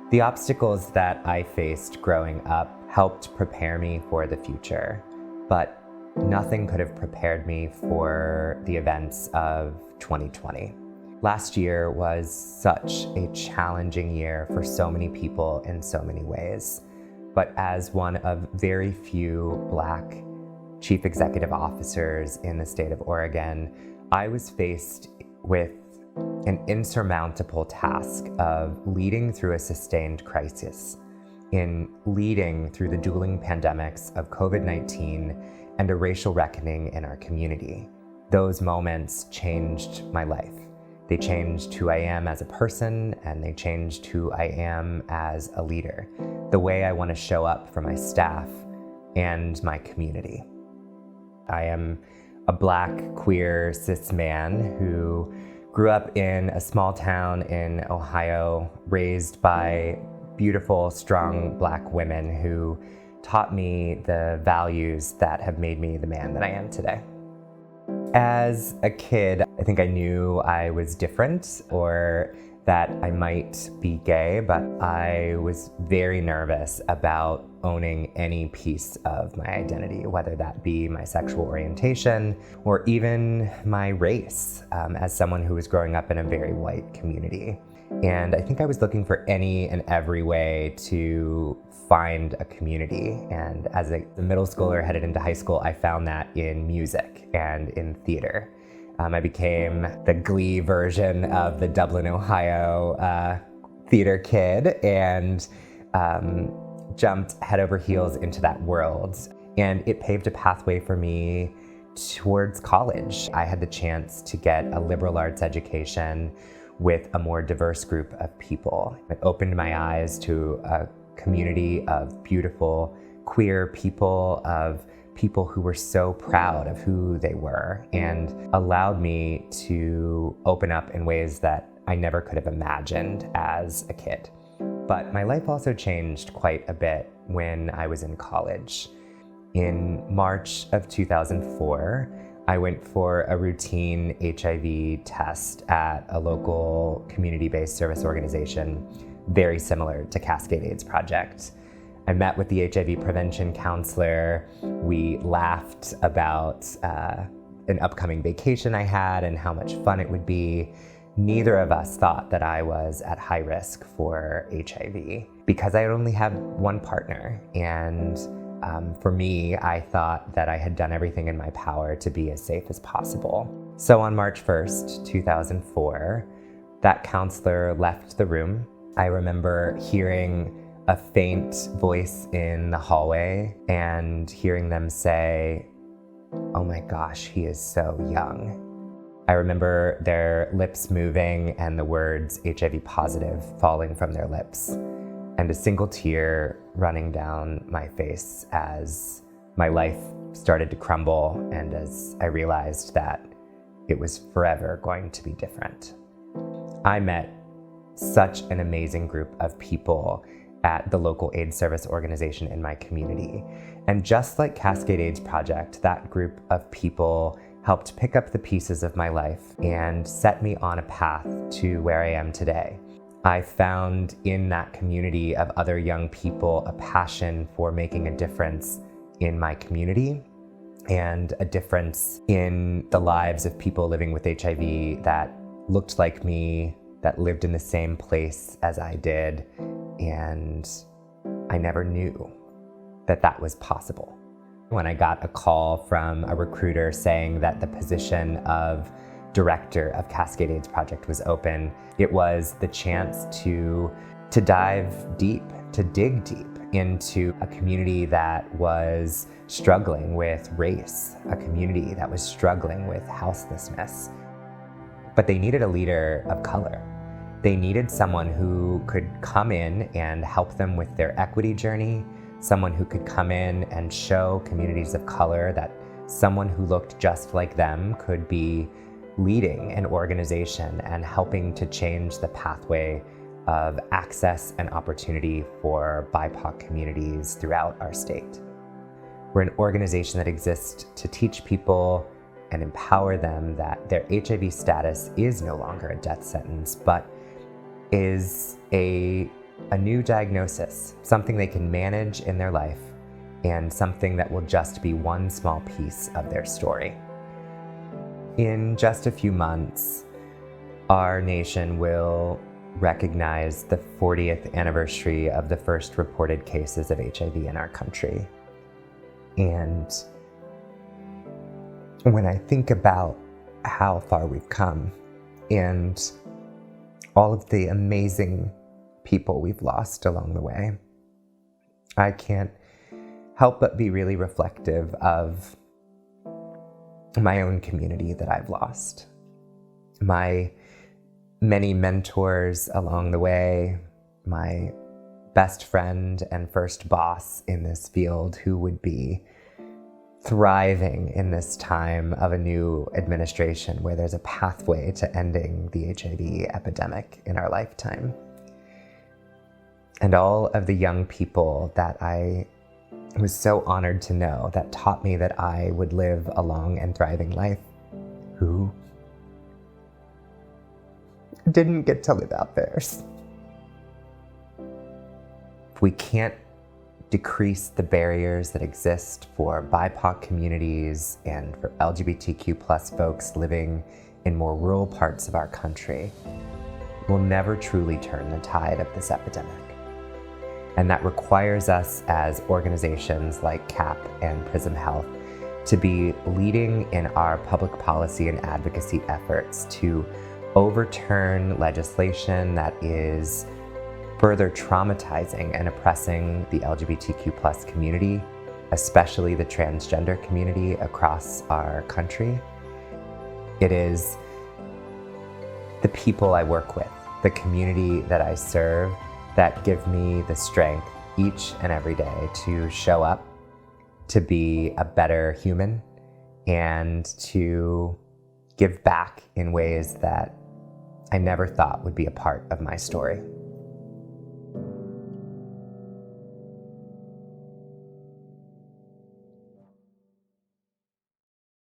The obstacles that I faced growing up helped prepare me for the future, but nothing could have prepared me for the events of 2020. Last year was such a challenging year for so many people in so many ways, but as one of very few Black chief executive officers in the state of Oregon, I was faced with an insurmountable task of leading through a sustained crisis, in leading through the dueling pandemics of COVID-19 and a racial reckoning in our community. Those moments changed my life. They changed who I am as a person, and they changed who I am as a leader, the way I want to show up for my staff and my community. I am a Black, queer, cis man who grew up in a small town in Ohio, raised by beautiful, strong Black women who taught me the values that have made me the man that I am today. As a kid, I think I knew I was different or that I might be gay, but I was very nervous about owning any piece of my identity, whether that be my sexual orientation or even my race, as someone who was growing up in a very white community. And I think I was looking for any and every way to find a community. And as a middle schooler headed into high school, I found that in music and in theater. I became the Glee version of the Dublin, Ohio theater kid and jumped head over heels into that world. And it paved a pathway for me towards college. I had the chance to get a liberal arts education with a more diverse group of people. It opened my eyes to a community of beautiful queer people, of people who were so proud of who they were, and allowed me to open up in ways that I never could have imagined as a kid. But my life also changed quite a bit when I was in college. In March of 2004, I went for a routine HIV test at a local community-based service organization, very similar to Cascade AIDS Project. I met with the HIV prevention counselor. We laughed about an upcoming vacation I had and how much fun it would be. Neither of us thought that I was at high risk for HIV because I only had one partner. And for me, I thought that I had done everything in my power to be as safe as possible. So on March 1st, 2004, that counselor left the room. I remember hearing a faint voice in the hallway and hearing them say, "Oh my gosh, he is so young." I remember their lips moving and the words HIV positive falling from their lips, and a single tear running down my face as my life started to crumble and as I realized that it was forever going to be different. I met such an amazing group of people at the local AIDS service organization in my community. And just like Cascade AIDS Project, that group of people helped pick up the pieces of my life and set me on a path to where I am today. I found in that community of other young people a passion for making a difference in my community and a difference in the lives of people living with HIV that looked like me, that lived in the same place as I did, and I never knew that that was possible. When I got a call from a recruiter saying that the position of director of Cascade AIDS Project was open, it was the chance to dive deep, to dig deep into a community that was struggling with race, a community that was struggling with houselessness. But they needed a leader of color. They needed someone who could come in and help them with their equity journey, someone who could come in and show communities of color that someone who looked just like them could be leading an organization and helping to change the pathway of access and opportunity for BIPOC communities throughout our state. We're an organization that exists to teach people and empower them that their HIV status is no longer a death sentence, but is a a new diagnosis, something they can manage in their life, and something that will just be one small piece of their story. In just a few months, our nation will recognize the 40th anniversary of the first reported cases of HIV in our country. And when I think about how far we've come and all of the amazing people we've lost along the way, I can't help but be really reflective of my own community that I've lost. My many mentors along the way, my best friend and first boss in this field who would be thriving in this time of a new administration where there's a pathway to ending the HIV epidemic in our lifetime. And all of the young people that I was so honored to know that taught me that I would live a long and thriving life, who didn't get to live out theirs. If we can't decrease the barriers that exist for BIPOC communities and for LGBTQ plus folks living in more rural parts of our country, we'll never truly turn the tide of this epidemic. And that requires us as organizations like CAP and Prism Health to be leading in our public policy and advocacy efforts to overturn legislation that is further traumatizing and oppressing the LGBTQ plus community, especially the transgender community across our country. It is the people I work with, the community that I serve, that give me the strength each and every day to show up, to be a better human, and to give back in ways that I never thought would be a part of my story.